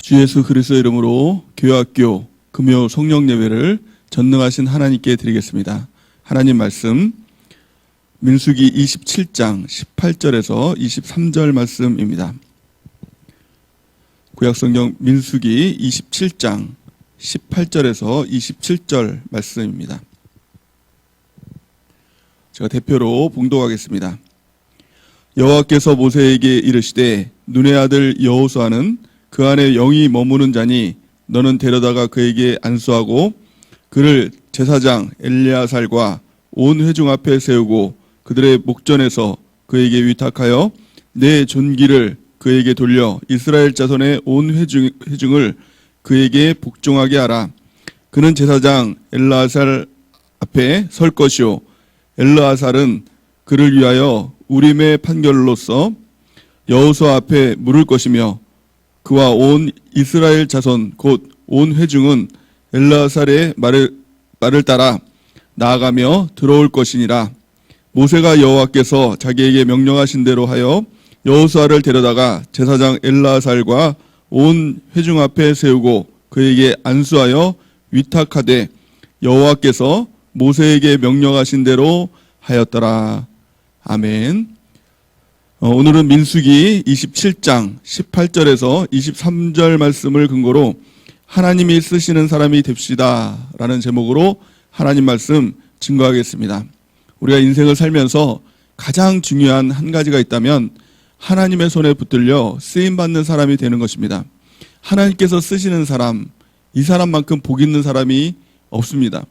주 예수 그리스도의 이름으로 교회학교 금요 성령 예배를 전능하신 하나님께 드리겠습니다. 하나님 말씀 민수기 27장 18절에서 23절 말씀입니다. 구약성경 민수기 27장 18절에서 27절 말씀입니다. 제가 대표로 봉독하겠습니다. 여호와께서 모세에게 이르시되 눈의 아들 여호수아는 그 안에 영이 머무는 자니 너는 데려다가 그에게 안수하고 그를 제사장 엘리아살과 온 회중 앞에 세우고 그들의 목전에서 그에게 위탁하여 내 존귀를 그에게 돌려 이스라엘 자손의 온 회중을 그에게 복종하게 하라. 그는 제사장 엘르아살 앞에 설 것이요 엘르아살은 그를 위하여 우림의 판결로서 여호수아 앞에 물을 것이며 그와 온 이스라엘 자손 곧 온 회중은 엘르아살의 말을 따라 나아가며 들어올 것이니라. 모세가 여호와께서 자기에게 명령하신 대로 하여 여호수아를 데려다가 제사장 엘르아살과 온 회중 앞에 세우고 그에게 안수하여 위탁하되 여호와께서 모세에게 명령하신 대로 하였더라. 아멘. 오늘은 민수기 27장 18절에서 23절 말씀을 근거로 하나님이 쓰시는 사람이 됩시다 라는 제목으로 하나님 말씀 증거하겠습니다. 우리가 인생을 살면서 가장 중요한 한 가지가 있다면 하나님의 손에 붙들려 쓰임받는 사람이 되는 것입니다. 하나님께서 쓰시는 사람, 이 사람만큼 복 있는 사람이 없습니다.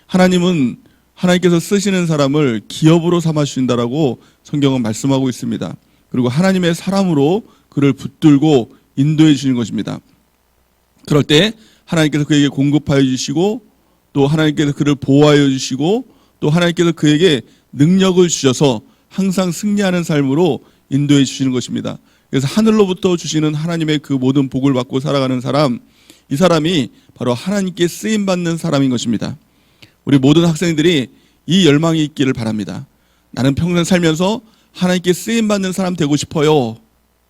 하나님은 하나님께서 쓰시는 사람을 기업으로 삼아주신다라고 성경은 말씀하고 있습니다. 그리고 하나님의 사람으로 그를 붙들고 인도해 주시는 것입니다. 그럴 때 하나님께서 그에게 공급하여 주시고 또 하나님께서 그를 보호하여 주시고 또 하나님께서 그에게 능력을 주셔서 항상 승리하는 삶으로 인도해 주시는 것입니다. 그래서 하늘로부터 주시는 하나님의 그 모든 복을 받고 살아가는 사람, 이 사람이 바로 하나님께 쓰임받는 사람인 것입니다. 우리 모든 학생들이 이 열망이 있기를 바랍니다. 나는 평생 살면서 하나님께 쓰임받는 사람 되고 싶어요.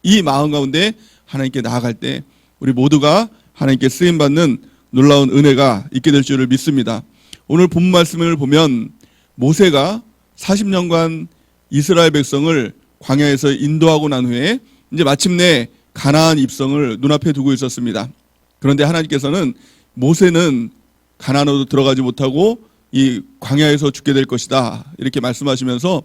이 마음 가운데 하나님께 나아갈 때 우리 모두가 하나님께 쓰임받는 놀라운 은혜가 있게 될 줄을 믿습니다. 오늘 본 말씀을 보면 모세가 40년간 이스라엘 백성을 광야에서 인도하고 난 후에 이제 마침내 가나안 입성을 눈앞에 두고 있었습니다. 그런데 하나님께서는 모세는 가나안으로 들어가지 못하고 이 광야에서 죽게 될 것이다 이렇게 말씀하시면서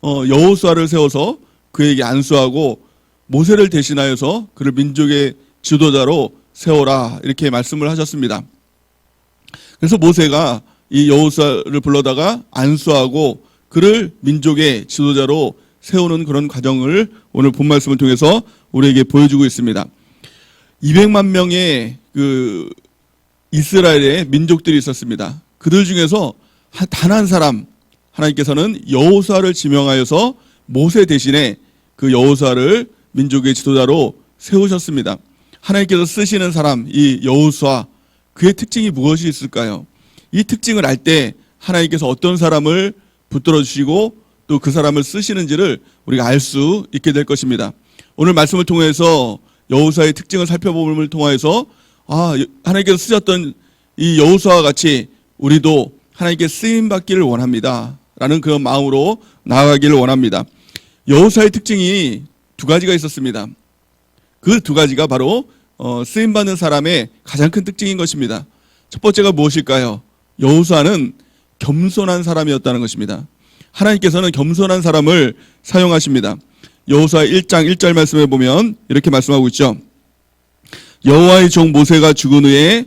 여호수아를 세워서 그에게 안수하고 모세를 대신하여서 그를 민족의 지도자로 세워라 이렇게 말씀을 하셨습니다. 그래서 모세가 이 여호수아를 불러다가 안수하고 그를 민족의 지도자로 세우는 그런 과정을 오늘 본 말씀을 통해서 우리에게 보여주고 있습니다. 200만 명의 그 이스라엘의 민족들이 있었습니다. 그들 중에서 단 한 사람 하나님께서는 여호수아를 지명하여서 모세 대신에 그 여호수아를 민족의 지도자로 세우셨습니다. 하나님께서 쓰시는 사람 이 여호수아 그의 특징이 무엇이 있을까요? 이 특징을 알 때 하나님께서 어떤 사람을 붙들어 주시고 또 그 사람을 쓰시는지를 우리가 알 수 있게 될 것입니다. 오늘 말씀을 통해서 여호수아의 특징을 살펴봄을 통해서 하나님께서 쓰셨던 이 여호수아와 같이 우리도 하나님께 쓰임 받기를 원합니다 라는 그런 마음으로 나아가기를 원합니다. 여호수아의 특징이 두 가지가 있었습니다. 그 두 가지가 바로 쓰임 받는 사람의 가장 큰 특징인 것입니다. 첫 번째가 무엇일까요? 여호수아는 겸손한 사람이었다는 것입니다. 하나님께서는 겸손한 사람을 사용하십니다. 여호수아 1장 1절 말씀에 보면 이렇게 말씀하고 있죠. 여호와의 종 모세가 죽은 후에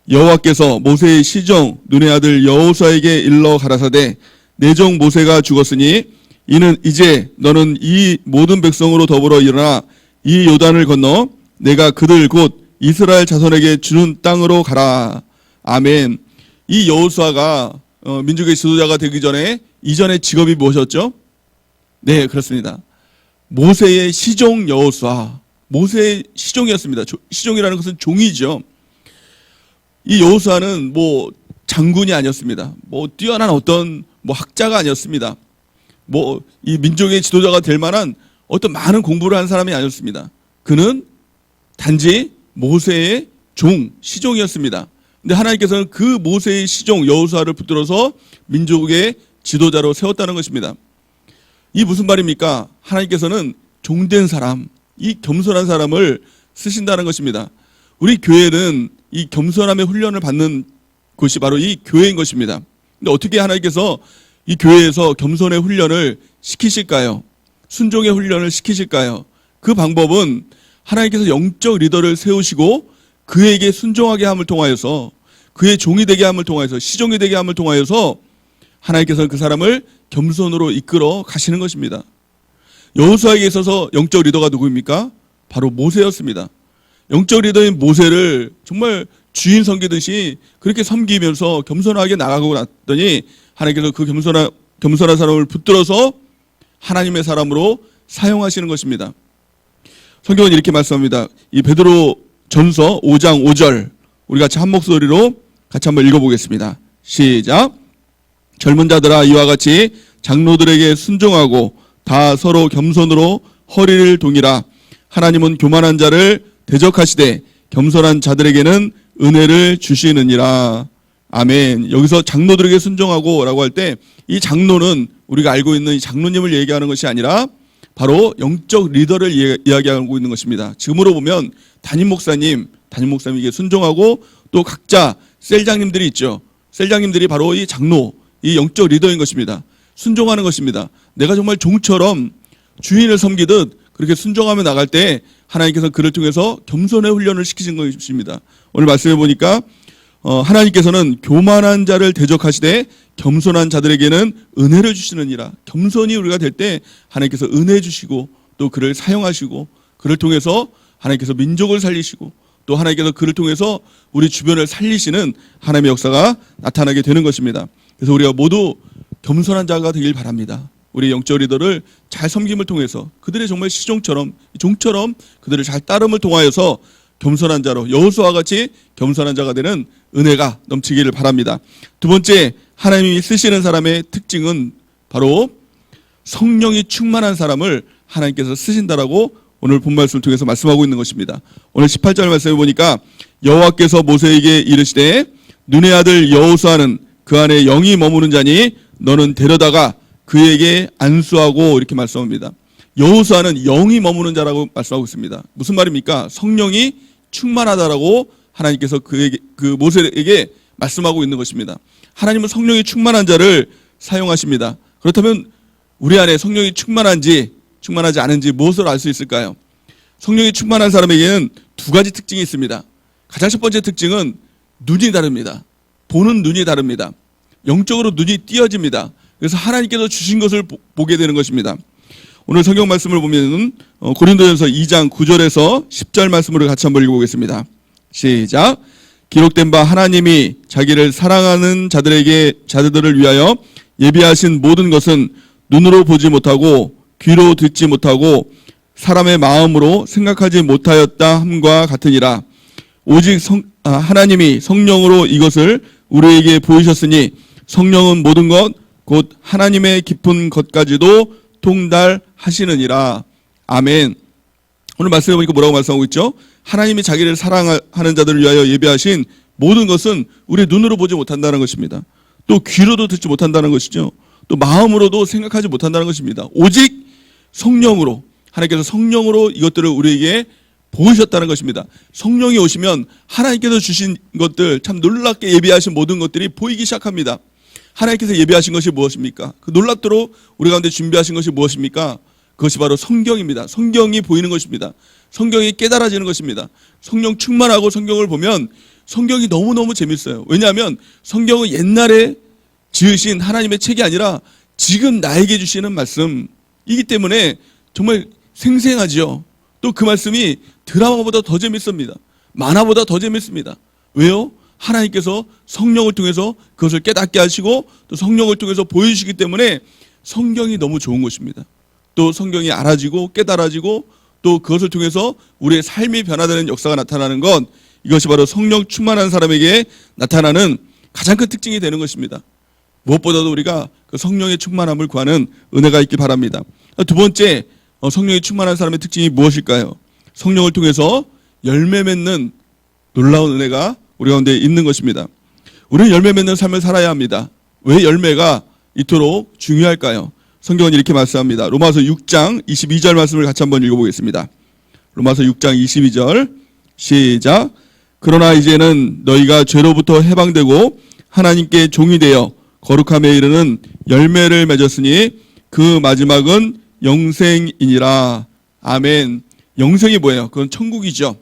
여호와께서 모세의 시종 눈의 아들 여호수아에게 일러 가라사대 내 종 모세가 죽었으니 이는 이제 너는 이 모든 백성으로 더불어 일어나 이 요단을 건너 내가 그들 곧 이스라엘 자손에게 주는 땅으로 가라. 아멘. 이 여호수아가 민족의 지도자가 되기 전에 이전의 직업이 무엇이었죠? 네, 그렇습니다. 모세의 시종 여호수아, 모세의 시종이었습니다. 시종이라는 것은 종이죠. 이 여호수아는 장군이 아니었습니다. 뛰어난 어떤 학자가 아니었습니다. 이 민족의 지도자가 될 만한 어떤 많은 공부를 한 사람이 아니었습니다. 그는 단지 모세의 종, 시종이었습니다. 근데 하나님께서는 그 모세의 시종 여호수아를 붙들어서 민족의 지도자로 세웠다는 것입니다. 이 무슨 말입니까? 하나님께서는 종된 사람, 이 겸손한 사람을 쓰신다는 것입니다. 우리 교회는 이 겸손함의 훈련을 받는 곳이 바로 이 교회인 것입니다. 근데 어떻게 하나님께서 이 교회에서 겸손의 훈련을 시키실까요? 순종의 훈련을 시키실까요? 그 방법은 하나님께서 영적 리더를 세우시고 그에게 순종하게 함을 통하여서, 그의 종이 되게 함을 통하여서, 시종이 되게 함을 통하여서 하나님께서는 그 사람을 겸손으로 이끌어 가시는 것입니다. 여호수아에게 있어서 영적 리더가 누구입니까? 바로 모세였습니다. 영적 리더인 모세를 정말 주인 섬기듯이 그렇게 섬기면서 겸손하게 나가고 났더니 하나님께서 그 겸손한 사람을 붙들어서 하나님의 사람으로 사용하시는 것입니다. 성경은 이렇게 말씀합니다. 이 베드로 전서 5장 5절 우리 같이 한 목소리로 같이 한번 읽어보겠습니다. 시작. 젊은 자들아 이와 같이 장로들에게 순종하고 다 서로 겸손으로 허리를 동이라. 하나님은 교만한 자를 대적하시되 겸손한 자들에게는 은혜를 주시느니라. 아멘. 여기서 장로들에게 순종하고 라고 할 때 이 장로는 우리가 알고 있는 이 장로님을 얘기하는 것이 아니라 바로 영적 리더를 이야기하고 있는 것입니다. 지금으로 보면 담임 목사님에게 순종하고 또 각자 셀장님들이 있죠. 셀장님들이 바로 이 장로, 이 영적 리더인 것입니다. 순종하는 것입니다. 내가 정말 종처럼 주인을 섬기듯 그렇게 순종하며 나갈 때 하나님께서 그를 통해서 겸손의 훈련을 시키신 것입니다. 오늘 말씀해 보니까 하나님께서는 교만한 자를 대적하시되 겸손한 자들에게는 은혜를 주시느니라. 겸손히 우리가 될 때 하나님께서 은혜 주시고 또 그를 사용하시고 그를 통해서 하나님께서 민족을 살리시고 또 하나님께서 그를 통해서 우리 주변을 살리시는 하나님의 역사가 나타나게 되는 것입니다. 그래서 우리가 모두 겸손한 자가 되길 바랍니다. 우리 영적 리더를 잘 섬김을 통해서 그들의 정말 시종처럼 종처럼 그들을 잘 따름을 통하여서 겸손한 자로 여호수아와 같이 겸손한 자가 되는 은혜가 넘치기를 바랍니다. 두 번째, 하나님이 쓰시는 사람의 특징은 바로 성령이 충만한 사람을 하나님께서 쓰신다라고 오늘 본 말씀을 통해서 말씀하고 있는 것입니다. 오늘 18절 말씀해 보니까 여호와께서 모세에게 이르시되 눈의 아들 여호수아는 그 안에 영이 머무는 자니 너는 데려다가 그에게 안수하고 이렇게 말씀합니다. 여호수아는 영이 머무는 자라고 말씀하고 있습니다. 무슨 말입니까? 성령이 충만하다라고 하나님께서 그 모세에게 말씀하고 있는 것입니다. 하나님은 성령이 충만한 자를 사용하십니다. 그렇다면 우리 안에 성령이 충만한지 충만하지 않은지 무엇을 알 수 있을까요? 성령이 충만한 사람에게는 두 가지 특징이 있습니다. 가장 첫 번째 특징은 눈이 다릅니다. 보는 눈이 다릅니다. 영적으로 눈이 띄어집니다. 그래서 하나님께서 주신 것을 보게 되는 것입니다. 오늘 성경 말씀을 보면 고린도전서 2장 9절에서 10절 말씀으로 같이 한번 읽어보겠습니다. 시작. 기록된 바 하나님이 자기를 사랑하는 자들을 위하여 예비하신 모든 것은 눈으로 보지 못하고 귀로 듣지 못하고 사람의 마음으로 생각하지 못하였다 함과 같으니라. 오직 하나님이 성령으로 이것을 우리에게 보이셨으니 성령은 모든 것 곧 하나님의 깊은 것까지도 통달하시느니라. 아멘. 오늘 말씀해 보니까 뭐라고 말씀하고 있죠? 하나님이 자기를 사랑하는 자들을 위하여 예비하신 모든 것은 우리 눈으로 보지 못한다는 것입니다. 또 귀로도 듣지 못한다는 것이죠. 또 마음으로도 생각하지 못한다는 것입니다. 오직 성령으로, 하나님께서 성령으로 이것들을 우리에게 보이셨다는 것입니다. 성령이 오시면 하나님께서 주신 것들, 참 놀랍게 예비하신 모든 것들이 보이기 시작합니다. 하나님께서 예비하신 것이 무엇입니까? 그 놀랍도록 우리 가운데 준비하신 것이 무엇입니까? 그것이 바로 성경입니다. 성경이 보이는 것입니다. 성경이 깨달아지는 것입니다. 성령 충만하고 성경을 보면 성경이 너무너무 재밌어요. 왜냐하면 성경은 옛날에 지으신 하나님의 책이 아니라 지금 나에게 주시는 말씀이기 때문에 정말 생생하죠. 또 그 말씀이 드라마보다 더 재밌습니다. 만화보다 더 재밌습니다. 왜요? 하나님께서 성령을 통해서 그것을 깨닫게 하시고 또 성령을 통해서 보여주시기 때문에 성경이 너무 좋은 것입니다. 또 성경이 알아지고 깨달아지고 또 그것을 통해서 우리의 삶이 변화되는 역사가 나타나는 것, 이것이 바로 성령 충만한 사람에게 나타나는 가장 큰 특징이 되는 것입니다. 무엇보다도 우리가 그 성령의 충만함을 구하는 은혜가 있기 바랍니다. 두 번째, 성령이 충만한 사람의 특징이 무엇일까요? 성령을 통해서 열매 맺는 놀라운 은혜가 우리 가운데 있는 것입니다. 우리는 열매 맺는 삶을 살아야 합니다. 왜 열매가 이토록 중요할까요? 성경은 이렇게 말씀합니다. 로마서 6장 22절 말씀을 같이 한번 읽어보겠습니다. 로마서 6장 22절 시작. 그러나 이제는 너희가 죄로부터 해방되고 하나님께 종이 되어 거룩함에 이르는 열매를 맺었으니 그 마지막은 영생이니라. 아멘. 영생이 뭐예요? 그건 천국이죠.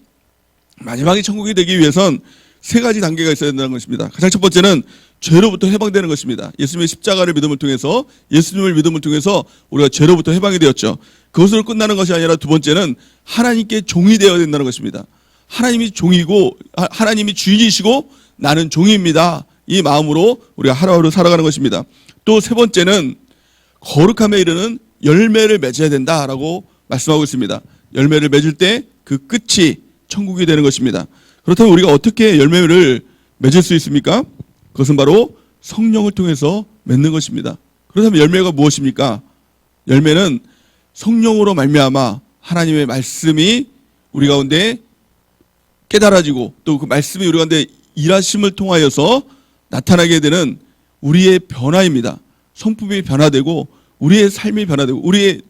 마지막에 천국이 되기 위해선 세 가지 단계가 있어야 된다는 것입니다. 가장 첫 번째는 죄로부터 해방되는 것입니다. 예수님의 십자가를 믿음을 통해서, 예수님을 믿음을 통해서 우리가 죄로부터 해방이 되었죠. 그것으로 끝나는 것이 아니라 두 번째는 하나님께 종이 되어야 된다는 것입니다. 하나님이 종이고, 하나님이 주인이시고 나는 종입니다. 이 마음으로 우리가 하루하루 살아가는 것입니다. 또 세 번째는 거룩함에 이르는 열매를 맺어야 된다라고 말씀하고 있습니다. 열매를 맺을 때 그 끝이 천국이 되는 것입니다. 그렇다면 우리가 어떻게 열매를 맺을 수 있습니까? 그것은 바로 성령을 통해서 맺는 것입니다. 그렇다면 열매가 무엇입니까? 열매는 성령으로 말미암아 하나님의 말씀이 우리 가운데 깨달아지고 또 그 말씀이 우리 가운데 일하심을 통하여서 나타나게 되는 우리의 변화입니다. 성품이 변화되고 우리의 삶이 변화되고 우리의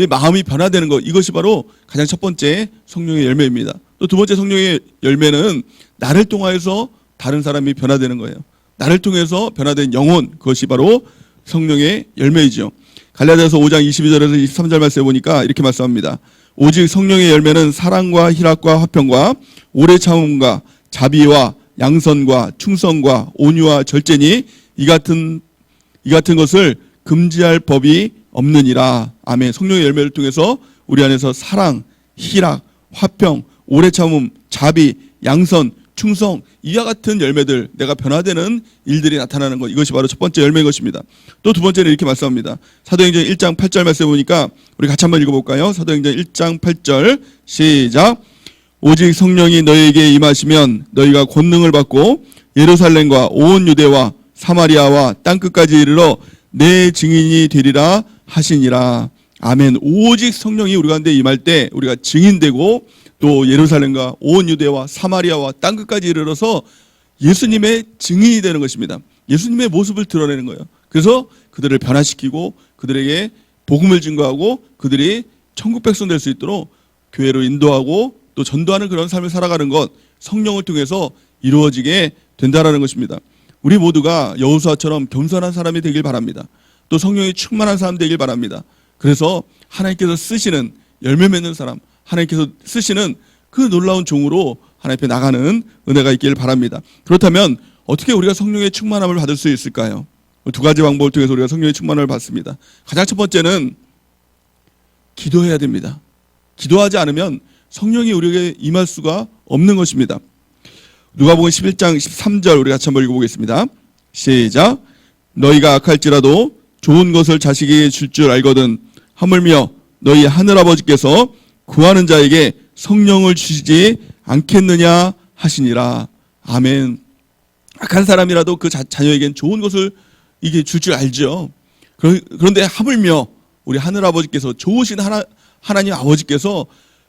마음이 변화되는 것, 이것이 바로 가장 첫 번째 성령의 열매입니다. 또 두 번째 성령의 열매는 나를 통하여서 다른 사람이 변화되는 거예요. 나를 통해서 변화된 영혼, 그것이 바로 성령의 열매이죠. 갈라디아서 5장 22절에서 23절 말씀에 보니까 이렇게 말씀합니다. 오직 성령의 열매는 사랑과 희락과 화평과 오래 참음과 자비와 양선과 충성과 온유와 절제니 이 같은 것을 금지할 법이 없느니라. 아멘. 성령의 열매를 통해서 우리 안에서 사랑, 희락, 화평, 오래 참음, 자비, 양선, 충성, 이와 같은 열매들, 내가 변화되는 일들이 나타나는 것, 이것이 바로 첫 번째 열매인 것입니다. 또 두 번째는 이렇게 말씀합니다. 사도행전 1장 8절 말씀해 보니까 우리 같이 한번 읽어볼까요? 사도행전 1장 8절 시작. 오직 성령이 너희에게 임하시면 너희가 권능을 받고 예루살렘과 온 유대와 사마리아와 땅끝까지 이르러 내 증인이 되리라 하시니라. 아멘. 오직 성령이 우리 가운데 임할 때 우리가 증인되고 또 예루살렘과 온 유대와 사마리아와 땅끝까지 이르러서 예수님의 증인이 되는 것입니다. 예수님의 모습을 드러내는 거예요. 그래서 그들을 변화시키고 그들에게 복음을 증거하고 그들이 천국 백성 될 수 있도록 교회로 인도하고 또 전도하는 그런 삶을 살아가는 것, 성령을 통해서 이루어지게 된다라는 것입니다. 우리 모두가 여호수아처럼 겸손한 사람이 되길 바랍니다. 또 성령이 충만한 사람 되길 바랍니다. 그래서 하나님께서 쓰시는 열매 맺는 사람, 하나님께서 쓰시는 그 놀라운 종으로 하나님 앞에 나가는 은혜가 있기를 바랍니다. 그렇다면 어떻게 우리가 성령의 충만함을 받을 수 있을까요? 두 가지 방법을 통해서 우리가 성령의 충만함을 받습니다. 가장 첫 번째는 기도해야 됩니다. 기도하지 않으면 성령이 우리에게 임할 수가 없는 것입니다. 누가복음 11장 13절 우리 같이 한번 읽어보겠습니다. 시작. 너희가 악할지라도 좋은 것을 자식에게 줄 줄 알거든 하물며 너희 하늘아버지께서 구하는 자에게 성령을 주시지 않겠느냐 하시니라. 아멘. 악한 사람이라도 그 자녀에겐 좋은 것을 이게 줄 줄 알죠. 그런데 하물며 우리 하늘아버지께서 좋으신 하나님 아버지께서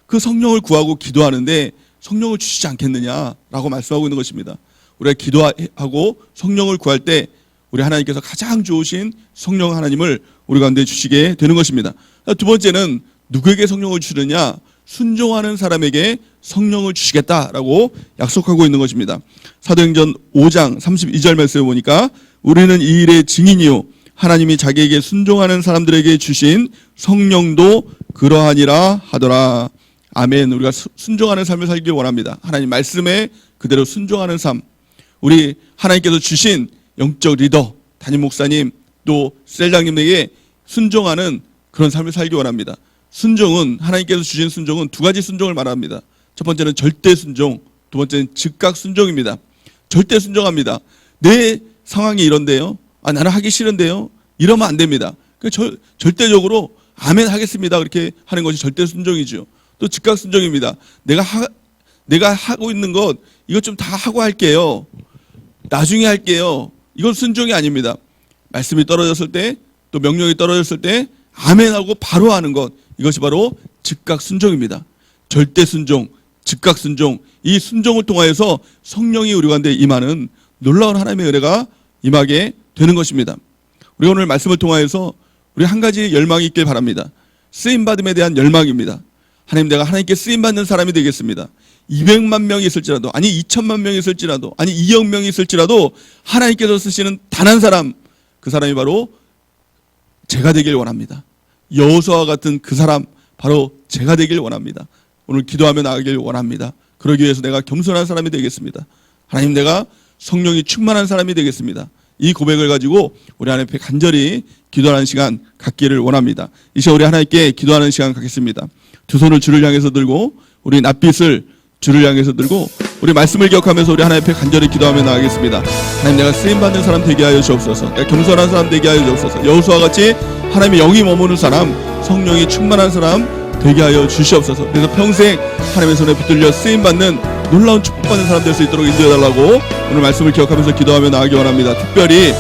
그 성령을 구하고 기도하는데 성령을 주시지 않겠느냐라고 말씀하고 있는 것입니다. 우리가 기도하고 성령을 구할 때 우리 하나님께서 가장 좋으신 성령 하나님을 우리 가운데 주시게 되는 것입니다. 두 번째는 누구에게 성령을 주느냐? 순종하는 사람에게 성령을 주시겠다라고 약속하고 있는 것입니다. 사도행전 5장 32절 말씀에 보니까 우리는 이 일의 증인이요 하나님이 자기에게 순종하는 사람들에게 주신 성령도 그러하니라 하더라. 아멘. 우리가 순종하는 삶을 살길 원합니다. 하나님 말씀에 그대로 순종하는 삶. 우리 하나님께서 주신 영적 리더, 담임 목사님, 또 셀장님에게 순종하는 그런 삶을 살기 원합니다. 순종은, 하나님께서 주신 순종은 두 가지 순종을 말합니다. 첫 번째는 절대 순종, 두 번째는 즉각 순종입니다. 절대 순종합니다. 내 상황이 이런데요. 나는 하기 싫은데요. 이러면 안 됩니다. 절대적으로 아멘 하겠습니다. 그렇게 하는 것이 절대 순종이죠. 또 즉각 순종입니다. 내가 하고 있는 것 이것 좀 다 하고 할게요. 나중에 할게요. 이건 순종이 아닙니다. 말씀이 떨어졌을 때 또 명령이 떨어졌을 때 아멘 하고 바로 하는 것, 이것이 바로 즉각 순종입니다. 절대 순종, 즉각 순종, 이 순종을 통하여서 성령이 우리 가운데 임하는 놀라운 하나님의 은혜가 임하게 되는 것입니다. 우리 오늘 말씀을 통하여서 우리 한 가지 열망이 있길 바랍니다. 쓰임받음에 대한 열망입니다. 하나님, 내가 하나님께 쓰임받는 사람이 되겠습니다. 200만 명이 있을지라도, 아니 2천만 명이 있을지라도, 아니 2억 명이 있을지라도 하나님께서 쓰시는 단 한 사람, 그 사람이 바로 제가 되길 원합니다. 여호수아와 같은 그 사람, 바로 제가 되길 원합니다. 오늘 기도하며 나가길 원합니다. 그러기 위해서 내가 겸손한 사람이 되겠습니다. 하나님, 내가 성령이 충만한 사람이 되겠습니다. 이 고백을 가지고 우리 하나님 앞에 간절히 기도하는 시간 갖기를 원합니다. 이 시간 우리 하나님께 기도하는 시간 갖겠습니다. 두 손을 주를 향해서 들고, 우리 낯빛을 주를 향해서 들고, 우리 말씀을 기억하면서 우리 하나님 앞에 간절히 기도하며 나가겠습니다. 하나님, 내가 쓰임받는 사람 되게 하여 주옵소서. 내가 겸손한 사람 되게 하여 주옵소서. 여호수아와 같이 하나님의 영이 머무는 사람, 성령이 충만한 사람 되게 하여 주시옵소서. 그래서 평생 하나님의 손에 붙들려 쓰임받는 놀라운 축복받는 사람 될 수 있도록 인도해달라고 오늘 말씀을 기억하면서 기도하며 나가기 원합니다. 특별히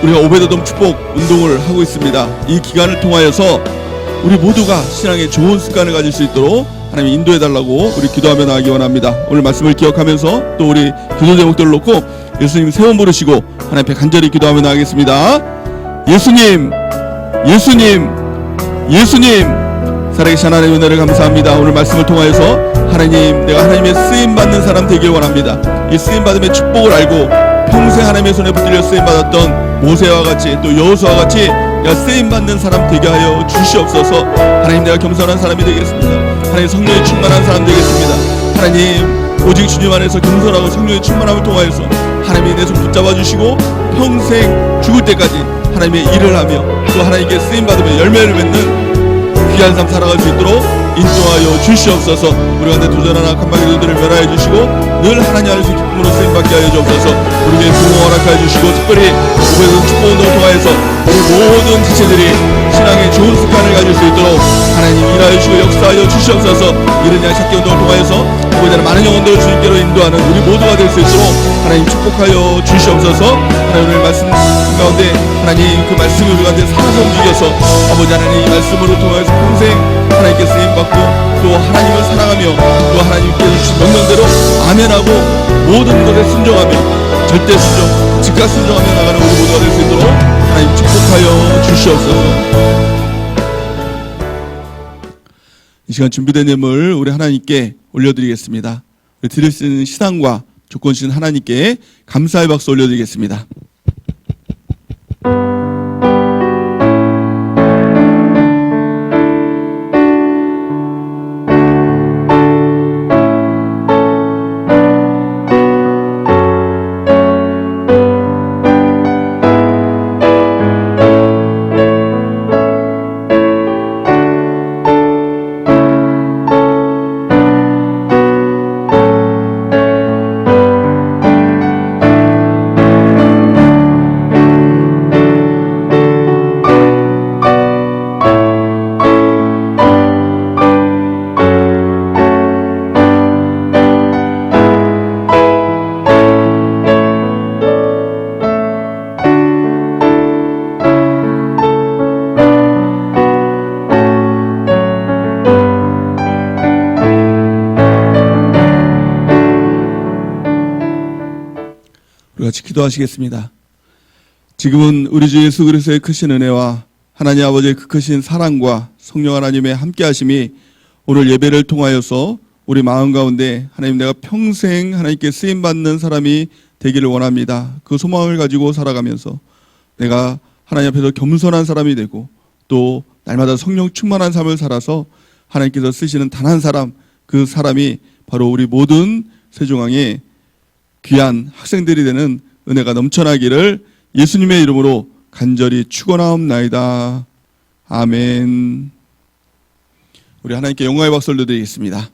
우리가 오베드돔 축복 운동을 하고 있습니다. 이 기간을 통하여서 우리 모두가 신앙의 좋은 습관을 가질 수 있도록 하나님 인도해달라고 우리 기도하며 나가기 원합니다. 오늘 말씀을 기억하면서 또 우리 기도 제목들을 놓고 예수님 세 번 부르시고 하나님 앞에 간절히 기도하며 나가겠습니다. 예수님, 예수님, 예수님. 살아계신 하나님의 은혜를 감사합니다. 오늘 말씀을 통하여서 하나님, 내가 하나님의 쓰임받는 사람 되길 원합니다. 이 쓰임받음의 축복을 알고 평생 하나님의 손에 붙들려 쓰임받았던 모세와 같이, 또 여호수아와 같이 내가 쓰임받는 사람 되게 하여 주시옵소서. 하나님, 내가 겸손한 사람이 되겠습니다. 하나님, 성령이 충만한 사람 되겠습니다. 하나님, 오직 주님 안에서 겸손하고 성령의 충만함을 통하여서 하나님이 내 손 붙잡아 주시고 평생 죽을 때까지 하나님의 일을 하며 또 하나님께 쓰임받으며 열매를 맺는 귀한 삶 살아갈 수 있도록 인도하여 주시옵소서. 우리 가운데 도전하나 칸막이 도들을 멸하여 주시고 늘 하나님 안에서 기쁨으로 쓰임받게 하여 주옵소서. 우리에게 부흥 허락하여 주시고 특별히 오베드돔 축복 운동을 통하여서 우리 모든 지체들이 신앙의 좋은 습관을 가질 수 있도록 하나님 일하여 주시고 역사하여 주시옵소서. 이른 양 찾기 운동을 통하여서 보이는 많은 영혼들을 주님께로 인도하는 우리 모두가 될 수 있도록 하나님 축복하여 주시옵소서. 하나님, 오늘 말씀 가운데 하나님 그 말씀이 우리 가운데 살아서 움직여서 아버지 하나님 이 말씀으로 통하여서 평생 하나님께 쓰임받고 또 하나님을 사랑하며 또 하나님께서 주신 명령대로 아멘하고 모든 것에 순종하며 절대 순종, 즉각 순종하며 나가는 우리 모두가 될 수 있도록 하나님 축복하여 주시옵소서. 이 시간 준비된 예물 우리 하나님께 올려드리겠습니다. 우리 드릴 수 있는 시상과 조건 주신 하나님께 감사의 박수 올려드리겠습니다. 같이 기도하시겠습니다. 지금은 우리 주 예수 그리스도의 크신 은혜와 하나님 아버지의 그 크신 사랑과 성령 하나님의 함께하심이 오늘 예배를 통하여서 우리 마음 가운데 하나님, 내가 평생 하나님께 쓰임받는 사람이 되기를 원합니다. 그 소망을 가지고 살아가면서 내가 하나님 앞에서 겸손한 사람이 되고 또 날마다 성령 충만한 삶을 살아서 하나님께서 쓰시는 단 한 사람, 그 사람이 바로 우리 모든 세종항의 귀한 학생들이 되는 은혜가 넘쳐나기를 예수님의 이름으로 간절히 축원하옵나이다. 아멘. 우리 하나님께 영광의 박수를 드리겠습니다.